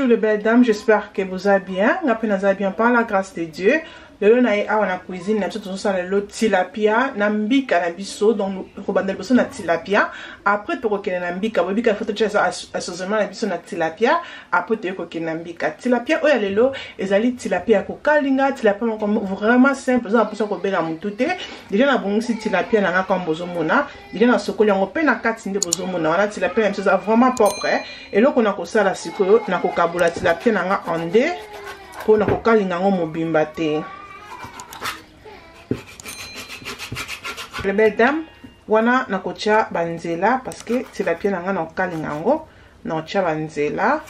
Bonjour les belles dames, j'espère que vous allez bien. Vous allez bien par la grâce de Dieu. Le lot na la cuisine, na tout ça le tilapia, na mbika na biso donc robandel biso na tilapia. Après to kokena na mbika, bobika faut te association na biso na tilapia, après to kokena na mbika. Tilapia oya lelo ezali tilapia ko kalinga, tilapia vraiment simple, ça pour ça ko bela mutute. Déjà na bongisi tilapia na ngaka mbozo mona, déjà na sokoli yango pe na kati nde bozo mona, wana tilapia même ça vraiment propre. Et là on a ko sala sikoyo na ko kabula tilapia na nga onde pour na ko kalinga ngo mobimba te. Les belles dames, wana nakocha banzela parce que tilapia nanga na kalingango na cha banzela.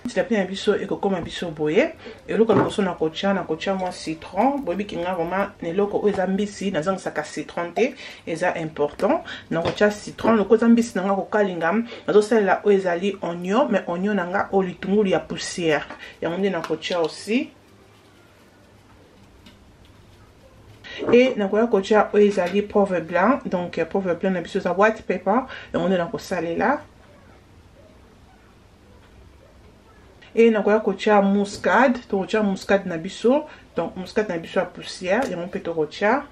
Tilapia biso ekokoma biso boye et loko lokoso nakocha moi citron, bobi kinga vraiment ne loko eza mbisi na zanga saka citron te eza important. Nakocha citron loko zambisi nanga ko kalingam, nazo sala o ezali oignon mais oignon nanga o litungulu ya poussière. Ya ngonde nakocha aussi. Et na koya kocha ezali poivre blanc, donc poivre blanc na biso za white pepper et on est na ko salé là. Et na koya kocha muscade, to kocha muscade na biso, donc muscade na biso à poussière et on peut to kocha.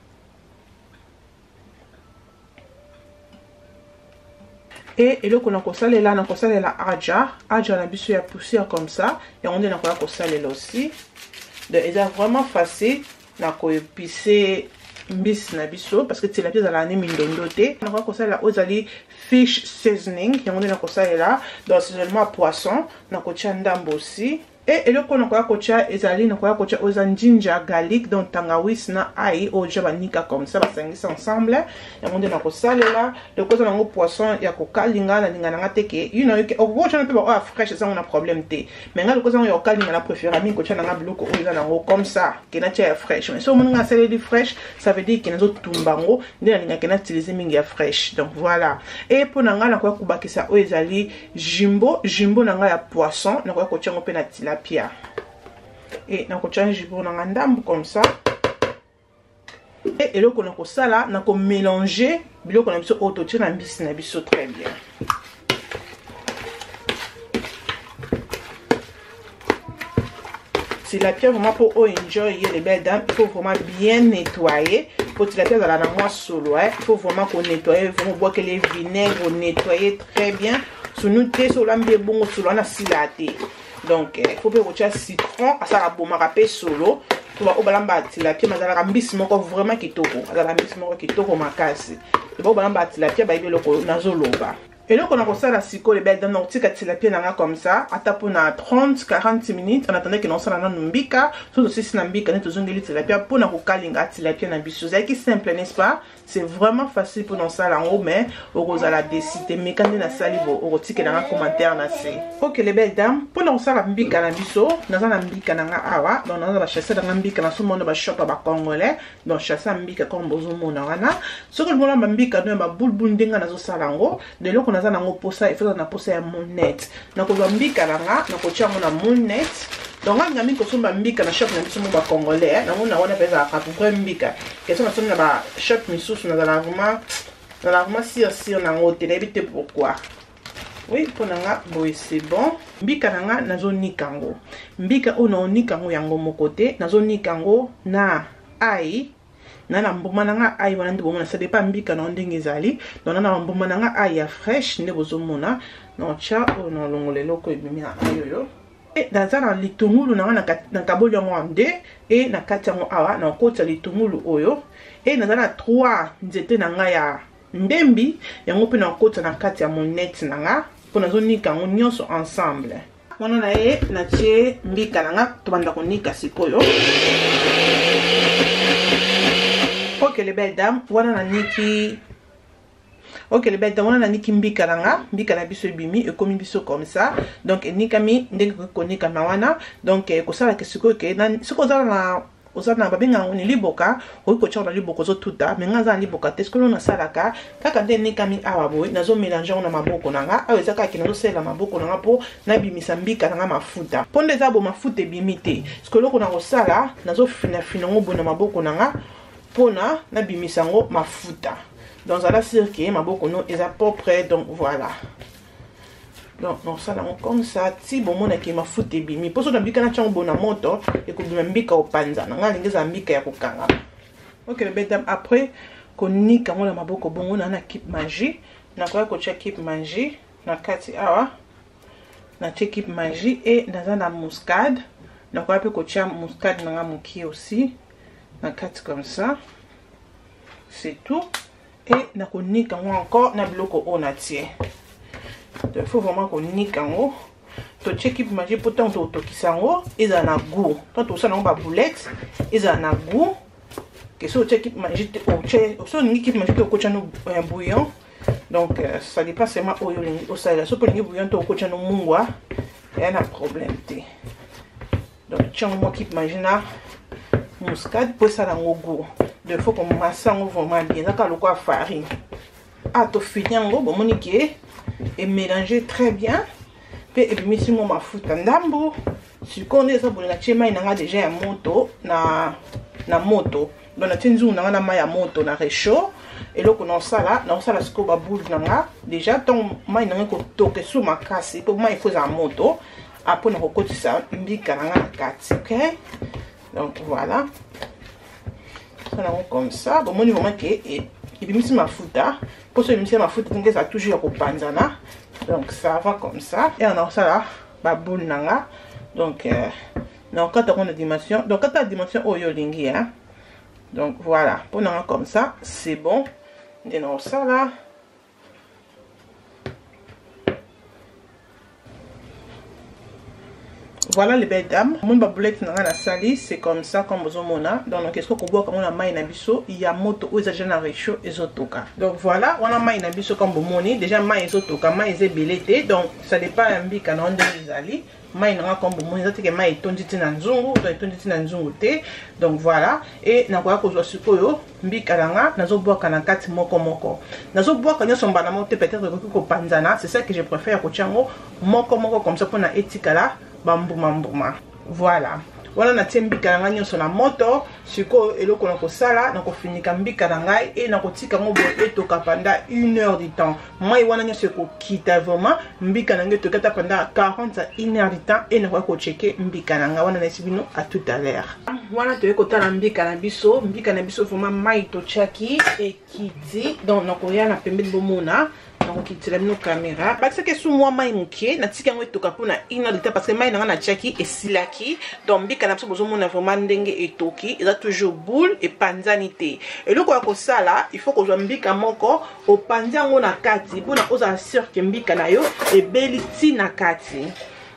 Et le qu'on a ko salé là, na ko salé la aja na biso ya poussière comme ça et on est na koya ko salé là aussi. Donc c'est vraiment facile. Na ko épicé mbisi na biso parce que tilapia za la ne mindondo te. Na ko sala ozali fish seasoning yango na ko sala dans seulement poisson na ko tia ndambo aussi. Et le qu'on a kocha ezali na ko kocha ozan ginger garlic donc tangawizi na ail au jabanika comme ça ba sangisa ensemble yango na ko sala là le ko na ngo poisson ya ko kalinga na linga na teke you know o ko chana pe ba fresh ça on a problème te mais nga le ko ya kalinga na préférer mi ko chana nga bloko o eza nango comme ça que na tia fresh mais so mon nga sala di fresh ça veut dire que na zo tumbango ndi na linga que na utiliser mingi ya fresh donc voilà. Et pour na nga na ko kubakisa o ezali jumbo na nga ya poisson na ko chango pe na tilapia. Et na ko change pour na ndambu comme ça. Et là qu'on a ça là na ko mélanger biloko na biso auto tia na mbisi na biso très bien. C'est la pierre vraiment pour enjoy les belles dames, il faut vraiment bien nettoyer. Pour la pierre dans la moi solo, il faut vraiment qu'on nettoie, vraiment boire que les vinaigres nettoyer très bien. Sous nous thé sur l'ambie bon sur la silaté. Donc il faut que tu citron à ça bon marapé solo. Tu vas au balamba la pierre mais dans la mbisi moko vraiment kitoko. Dans la mbisi moko kitoko makasi. Tu vas au balamba la pierre ba biloko nazoloba. Et là, on a commencé à siko les belles dames, donc tu as tilapia nanga comme ça, à taper na 30-40 minutes, en attendant que nous sommes dans mbika, tout aussi si mbika, nous faisons des tilapia pour nous kalinga tilapia na biso. C'est qui simple, n'est-ce pas? C'est vraiment facile pour nous ça là en haut, mais au rose à la décider, mais quand on a salivo, au roti que dans un commentaire na c'est. Ok les belles dames, pour nous ça la mbika na biso, nous avons mbika nanga awa, donc nous avons chasser dans mbika na somme de shop à congolais, donc chasser mbika comme bozo mona wana. Ce que nous avons mbika nous avons boule bundinga na zo salango, de l'eau na nango posa il faut na posa ya monnet na ko mbika nanga na ko tia na monnet donc nga ngami ko somba mbika na shop na biso mo ba congolais na mona wana pesa ka pour mbika question na somba ba shop misusu na la vraiment si on a ngote na bité pourquoi oui pour nanga boy c'est bon mbika nanga nazo nikango mbika ono nikango yango mokote nazo nikango na ai na mbuma nanga ai wana ndi bomona ça dépend mbika na ndenge ezali donc na mbuma nanga ai ya fresh nde bozomona na cha ono longole loko ebimi na ayoyo et dans na litungulu na kaboli yango ande et na kati yango awa na kota litungulu oyo et na 3 nzete nanga ya ndembi yango pe na kota na kati ya monette nanga pour nazonika ngo nyonso ensemble wana na ye na tie mbika nanga to banda konika sikoyo. Ok les belles dames, voilà na niki. Ok les belles dames, voilà na niki mbika nanga, mbika na biso bimi et comme biso comme ça. Donc nikami ndenge ko nika na wana. Donc ko sala ke siko ke na siko za na osana babenga ngoni liboka, ko cha na liboko zo tuta, mais ngaza liboka te siko na salaka, kaka de nikami awa boy, nazo mélanger na maboko nanga, awe zaka ki nazo sela maboko nanga po na bimisa mbika nanga mafuta. Ponde za bo mafuta bimite. Siko loko na ko sala, nazo fina ngo bona maboko nanga. Pona na bimisango mafuta donc ça la sûr que maboko no est à peu près donc voilà Donc non ça comme ça ti bon mona ki mafuta ebimi poso na mbika na chango bona moto et ko bima mbika opanza na nga lingeza mbika ya kokanga. OK les belles dames, après qu'on nika ngona maboko bongo na Keep Magie na kwa ko check Keep Magie na kati awa na check Keep Magie et na muscade na kwa pe ko cha muscade na muki aussi na kati comme ça. C'est tout. Et na ko nika encore na biloko on a tie. Il faut vraiment qu'on nika ngo to check Keep Magie pourtant to kisango eza na goût. Tant to ça na ba boulette eza na goût. Que ce Keep Magie Keep Magie au coach un bouillon. Donc ça dépend seulement au salaire. Si pour le bouillon au coach no mungwa, il y a un problème. Donc tiens moi Keep Magie na muscade pour ça dans goût. Il faut qu'on masse vraiment bien. D'accord, le quoi farine. Ah to finir ngo bon monique et mélanger très bien. Puis et puis si moi ma futa ndambo. Si connais ça pour la chema ina déjà un moto na moto. Donc na tinzu na na maya moto na réchaud et là qu'on ça là ce qu'on va boule na déjà ton mai na ko toke sous ma casse pour moi il faut un moto après na ko ça mbika na kati. OK, donc voilà ça là comme ça bon moi vraiment que et puis mis ma futa pour ce mis ma futa donc ça toujours au panzana donc ça va comme ça et on a ça là ba boule na donc dans quand on a dimension donc quand la dimension oyo lingi hein. Donc voilà, pour nous comme ça, c'est bon. Maintenant ça là. Voilà les belles dames. Mon baboulette na la sali, c'est comme ça comme vous mona. Donc qu'est-ce qu'on voit comme on a maï na biso, il y a moto aux agents na réchaud et zotoka. Donc voilà, on a maï na biso comme vous moni, déjà maï zotoka, maï zebelete. Donc ça dépend un bi canon de zali. Mai na comme bon ça que mai tonditi na nzungu to tonditi na nzungu te. Donc voilà et na kwa ko zo sikoyo mbika nanga nazo boka na kati moko nazo boka nyoso mbana mo te peut-être ko panzana, c'est ça que je préfère ko chango moko comme ça pour na etikala bambuma. Voilà wana na tiembika nanga nyoso na moto siko eloko na ko sala na ko finika mbika na ngai et na ko tika ngo bo etoka pendant 1 heure du temps. Mai wana nyoso ko kita vraiment mbika na ngai to kata pendant 40 à 1 heure du temps et na ko checker mbika na ngai wana na sibino à tout à l'heure. Wana to ko tala mbika na biso vraiment mai to chaki et kiti donc na ko ya na pembe bomona. Donc qui la caméra parce que sous moi mai mukie na tika ngo etoka pona 1 heure du temps parce que mai na chaki et silaki donc mbika na biso bozo mona vraiment ndenge etoki eza toujours boule et panzanité et loko ya ko sala il faut ko zo mbika moko o panzango na kati pona oza sûr que mbika na yo e beliti na kati.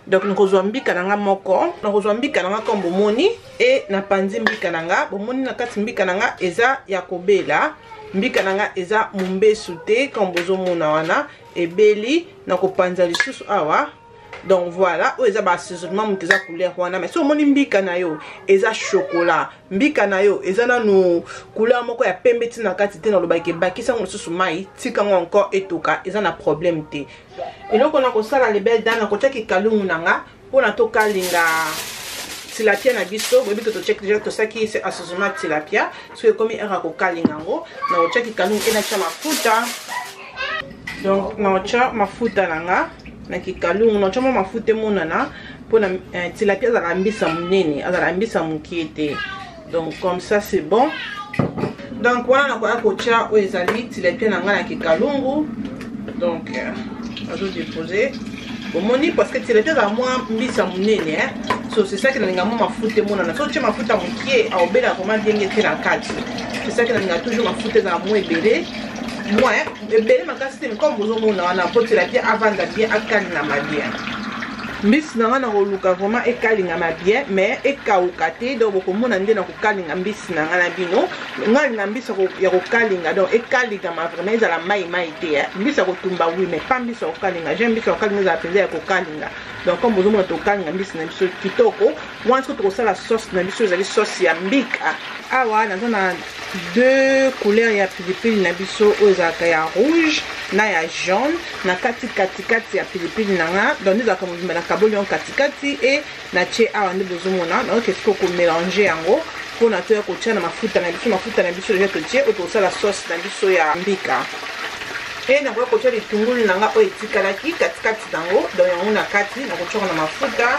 Donc nous avons mbika nanga moko nous avons mbika nanga comme bomoni et na panzi mbika nanga bomoni na kati mbika nanga eza ya kobela mbika nanga eza mumbesu te comme bozo mona wana e beli na ko panza lisusu awa. Donc voilà, o eza ba assaisonnement muteza couleur wana mais so moni mbika na yo eza chocolat mbika na yo eza na no couleur moko ya pembe tina kati te na lobaki bakisa ngo susu mai tika ngo encore etoka eza na problème te. Et donc on a ko sala les belles dames na ko teki kalungu nanga pona to kalinga tilapia na biso bobi to check déjà to saki c'est assaisonnement tilapia parce que comme era ko kalinga ngo na ko teki kalungu ena cha mafuta. Donc na cha mafuta nanga na kikalungu na chama mafuta monana pona tilapia za mbisa munene azala mbisa mukiete. Donc comme ça c'est bon. Donc voilà na kwa ko cha o ezali tilapia nanga na kikalungu. Donc on va déposer bon moni parce que tilapia za moi mbisa munene hein. So c'est ça que na ngamo mafuta monana so cha mafuta mukie a obela comment ndenge te na kati. C'est ça que na toujours mafuta za moi ebele. Moi, ebele makasi comme bozo mona wana po tilapia avant de bien akalinga mabia. Mbisi na wana koluka vraiment ekalinga mabia mais ekauka te donc bokomona nde na kokalinga mbisi na ngana bino ngalinga mbisi ya kokalinga donc ekalinga ma vraiment ezala mai te mbisi ya kotumba oui mais pas mbisi ya kokalinga j'aime mbisi ya kokalinga za penza ya kokalinga. Donc comme bozo mona to kalinga mbisi na biso kitoko once que to sala sauce na biso ezali sauce ya mbika awa na zona 2 couleurs ya pilipili na biso ozaka ya rouge na ya jaune na kati ya pilipili nanga donc nous avons la kabolion kati et na che awa nde bozomona donc qu'est-ce qu'on mélanger yango pour na to ya ko tia na mafuta na biso déjà to tie auto ça la sauce na biso ya mbika. Et na kotia litungulu nanga oyo etikalaki katikati nango donc yango na kati na kotia na mafuta.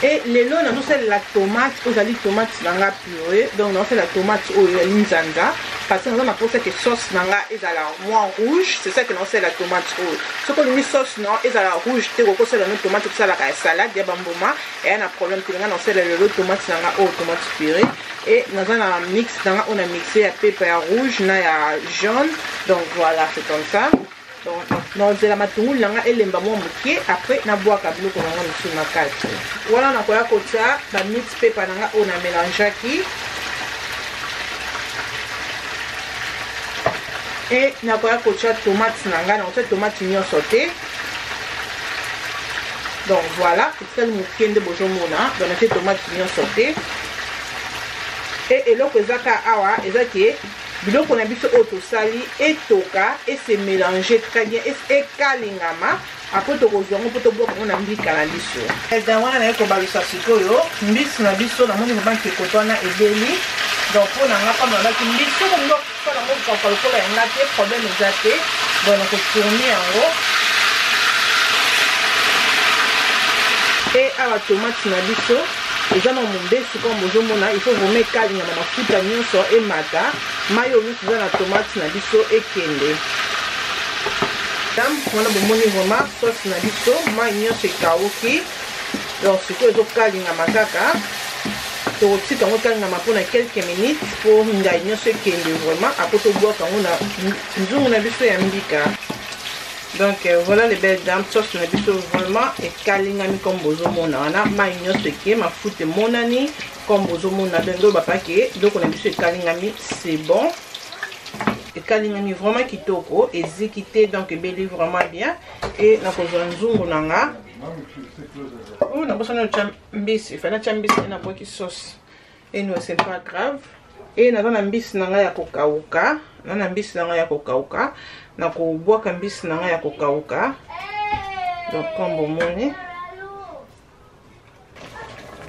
Et le long, on a la tomate, vous allez tomate nanga purée, donc on fait la tomate au linzanga, parce que on a pensé que sauce nanga est à la moins rouge, c'est ça que on fait la tomate rouge. Ce qu'on met sauce non est à la rouge, t'es au côté de notre tomate tout ça la salade, il y a bamboma, et on a problème que on fait le tomate nanga au tomate purée, et nous avons un mix, on a mixé à pépère rouge, na ya jaune, donc voilà c'est comme ça. Donc c'est la matungulu nanga elemba mo mukie après na bois kabilo ko nanga musu na kati. Voilà na koya kotia ba mix pepper nanga on a mélangé qui. Et na koya kotia tomate nanga na kotia tomate mignon sauté. Donc voilà, c'est le mukie de bojomona, donc na tomate mignon sauté. Et eloko ezaka awa ezaki biloko na biso oyo tosali etoka et se mélanger très bien et kalingama après tokozwa ngo po toboka ngo na mbika na biso. Eza wana na kobalisa sikoyo mbisi na biso na moni banke kotwana ebeli donc pour na ngapa na baki mbisi ko ndo kwa na mo kwa lokola ya ngate problème ezate donc na ko tourner yango. Et awa tomate na biso eza na mombesi comme bozomona il faut vraiment kalinga na mafuta nyonso e mata mayo nyonso eza na tomate na biso ekende wana bomoni vraiment sauce na biso mai nyonso ekauki donc sikoyo ezokalingama kaka tokotika yango ekalingama mpona quelques minutes po ngai nyonso ekende vraiment apres tobwaka yango na nzungu na biso ya mbika. Donc voilà les belles dames, sauce na biso vraiment ekalingami comme bozomona wana mai nyonso eke mafuta monani comme bozomona bendo bapake donc na biso ekalingami c'est bon. Ekalingami vraiment kitoko ezikite donc ebeli vraiment bien et na kozwa nzungu nanga. Oh na bosa na mbisi, fana chambisi na boki sauce. Et non c'est pas grave. Et na mbisi nanga ya kokauka, na mbisi nanga ya kokauka. Na kobwaka mbisi nanga ya kokauka donc comme bomoni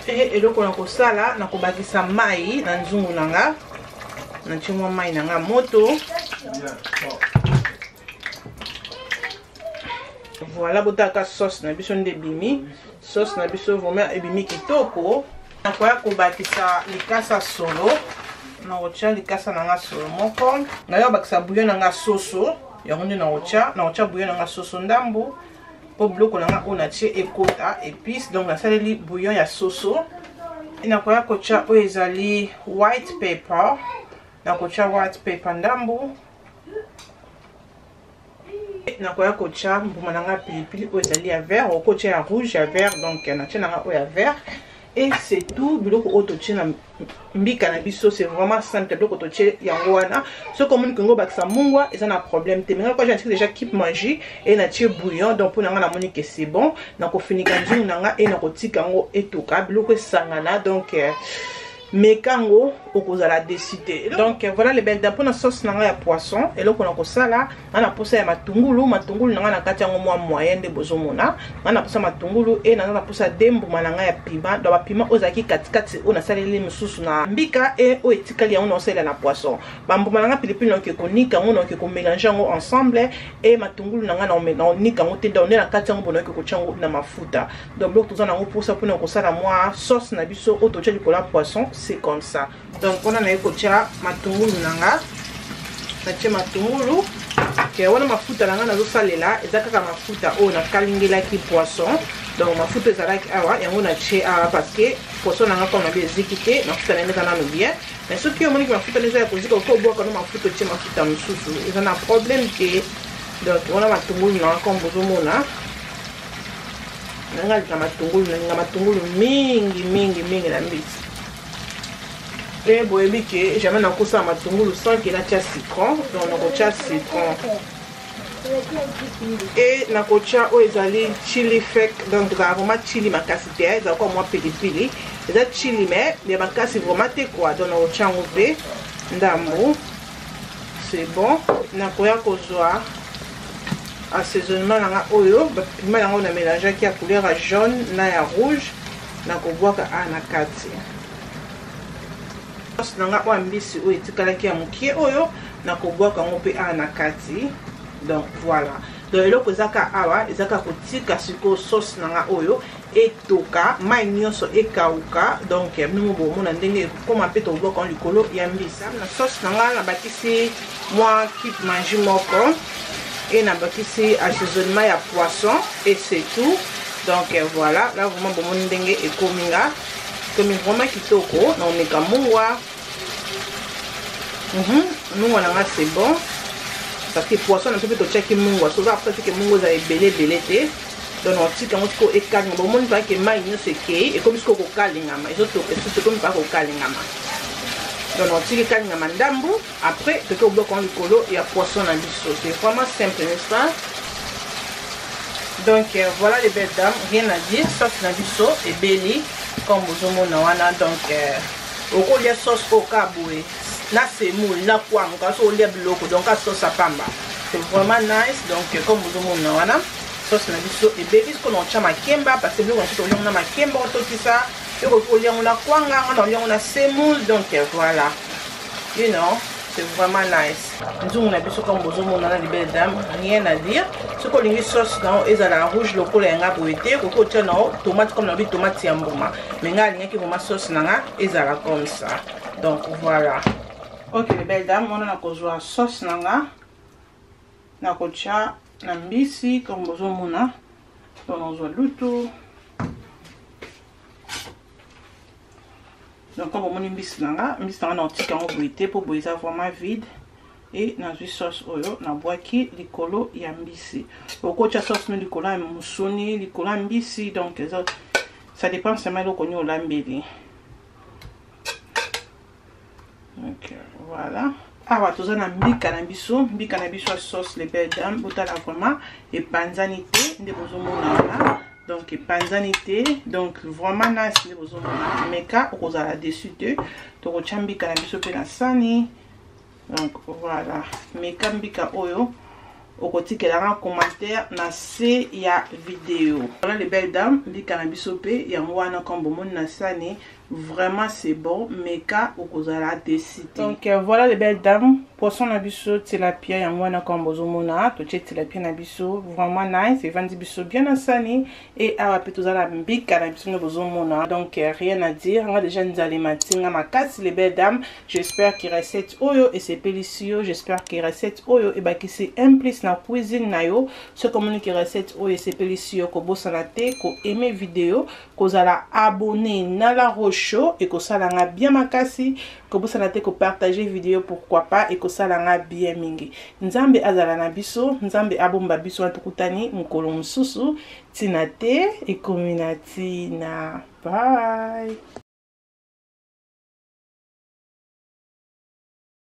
et eloko na kosala na kobakisa mai na nzungu nanga na chimwa mai nanga moto. Voilà botaka sauce na biso nde bimi sauce na biso vraiment ebimi kitoko na koya kobakisa likasa solo na ocha likasa nanga solo moko na yo bakisa bouillon nanga soso yango nde na ocha bouillon nanga soso ndambu po biloko nanga ona tie ekota épice donc nasaleli bouillon ya soso na koya kocha oyo ezali white pepper na kocha white pepper ndambu na koya kocha mbuma nanga pilipili oyo ezali ya vert okocha ya rouge ya vert donc na tia nanga oyo ya vert. Et c'est tout biloko oto tchina mbika na biso c'est vraiment simple biloko to tche yango wana ce comme ngo bakisa mungwa eza na problème te mais quand j'ai déjà keep manger et na tche bouillon donc pour nga na moni que c'est bon na ko finika nzungu nanga et na ko tika ngo etoka biloko sangana donc mekango okozala décider. Donc voilà les belles dames pour la sauce nanga ya poisson et loko na ko sala na posa ya matungulu nanga na kati yango mwa moyen de bozomona na posa matungulu et na posa dembu nanga ya piment donc ba piment ozaki katikati ona saleli mususu na mbika et o etikali yango na sala na poisson bambuma nanga pilipili na ko nika ngo na ko mélanger ngo ensemble et matungulu nanga na nika ngo te donc na kati yango bona ko chango na mafuta donc loko tozana ngo posa pour na ko sala mwa sauce na biso o to tche likola poisson c'est comme ça. Donc on a kocha matungulu nanga na che matungulu ke wana mafuta nanga na zo salela ezaka mafuta o na kalingela ki poisson donc mafuta ezalaki awa yango na che awa parce que poisson nanga comme na bien zikite mafuta nanga na no bien mais ce qui omoni mafuta neza ya kozika ko boka no mafuta che mafuta mususu eza na problème que donc wana matungulu nanga comme bozomona nanga matungulu mingi na mbisi. Et boyebi que jamais na kosa matungulu sans que na tia citron donc na kocha citron et na kocha o ezali chili fake donc za vraiment chili makasi te za ko mwa pilipili eza chili mais les makasi vraiment te quoi donc na kocha ngoupe ndambu c'est bon na koya kozwa assaisonnement nanga oyo ba piment nanga na mélanger qui a couleur jaune na ya rouge na kobwaka a na kati. Sauce nanga o mbisi o etikalaki ya mukie oyo na kobwaka ngo pe a na kati. Donc voilà. Donc eloko ezaka awa ezaka kotika siko sauce nanga oyo etoka mai nyonso ekauka. Donc mingo bomona ndenge ekoma pe tobwaka likolo ya mbisi. Na sauce nanga na bakisi moi kit manger moko et na bakisi assaisonnement ya poisson et c'est tout. Donc voilà, là vraiment bomona ndenge ekominga. Comme vraiment kitoko na omeka mungwa. Mungwa nanga c'est bon. Parce que poisson on peut checker mungwa. Souvent après que mungwa za belé té. Donc on tika ngotiko ekalinga. Bon monde pas que mai nyonso ekei et comme ce ko kalingama. Ezoto que comme pas ko kalingama. Donc on tika kalingama ndambu. Après que ko bloque en likolo et à poisson na biso. C'est vraiment simple, n'est-ce pas? Donc voilà les belles dames, rien à dire. Sauce na biso et belly comme vous omona wana. Donc oko lia sauce au kaboué. Na semoule na kwanga so lia biloko donc à sauce à pamba. C'est vraiment nice. Donc comme vous omona wana sauce na biso et belly ce qu'on tient makemba parce que nous on fait on a makemba to ça. Et oko lia on a kwanga on a semoule donc voilà. You know, c'est vraiment nice. Nous on a biso comme vous omona les belles dames, rien à dire. Ce qu'on a sauce dans et la rouge le cola nga boité ko tient non tomate comme la tomate ya mbuma. Mais nga rien qui vraiment sauce nanga et ça comme ça. Donc voilà. Ok les belles dames, on a kozwa sauce nanga na kocha na mbisi comme vous omona. Donc on voit luto. Donc comme on mbisi nanga na tika ngo boité pour boire ça vraiment vide. Et na sauce oyo na boaki likolo ya mbisi. Okocha sauce no likolo ya musuni, likolo ya mbisi donc ça dépend seulement de konyo lambeli. Donc voilà. Awa toza na mbika na biso sauce les belles dames, botala vraiment et panzanité nde bozomona wana. Donc panzanité, donc vraiment nice nde bozomona. Meka okozala dessus de to kochambika na biso pe na sani. Donc voilà, mes kambika oyo okotikela en commentaire na se ya vidéo. Voilà les belles dames, mbika na bisope ya mwana comme mon na sani, vraiment c'est bon, meka okozala décidé. Donc voilà les belles dames, poisson na biso tilapia ya mwana comme bozomona, to tilapia na biso vraiment nice et vandi biso bien na sani et awa pe tozala mbika na biso no bozomona. Donc rien à dire, on a déjà nzali matinga makasi les belles dames. J'espère que recette oyo et c'est délicieux, j'espère que recette oyo et ba ki c'est implice na cuisine na yo. Ce communique recette oyo et c'est délicieux ko bosana te ko aimer vidéo, ko zala abonner na la rocho et ko salanga bien makasi, ko bosana te ko partager vidéo pourquoi pas et ko salanga bien mingi. Nzambe azala na biso, nzambe abomba biso antukutani mukolo mususu tina te e kominatina. Bye.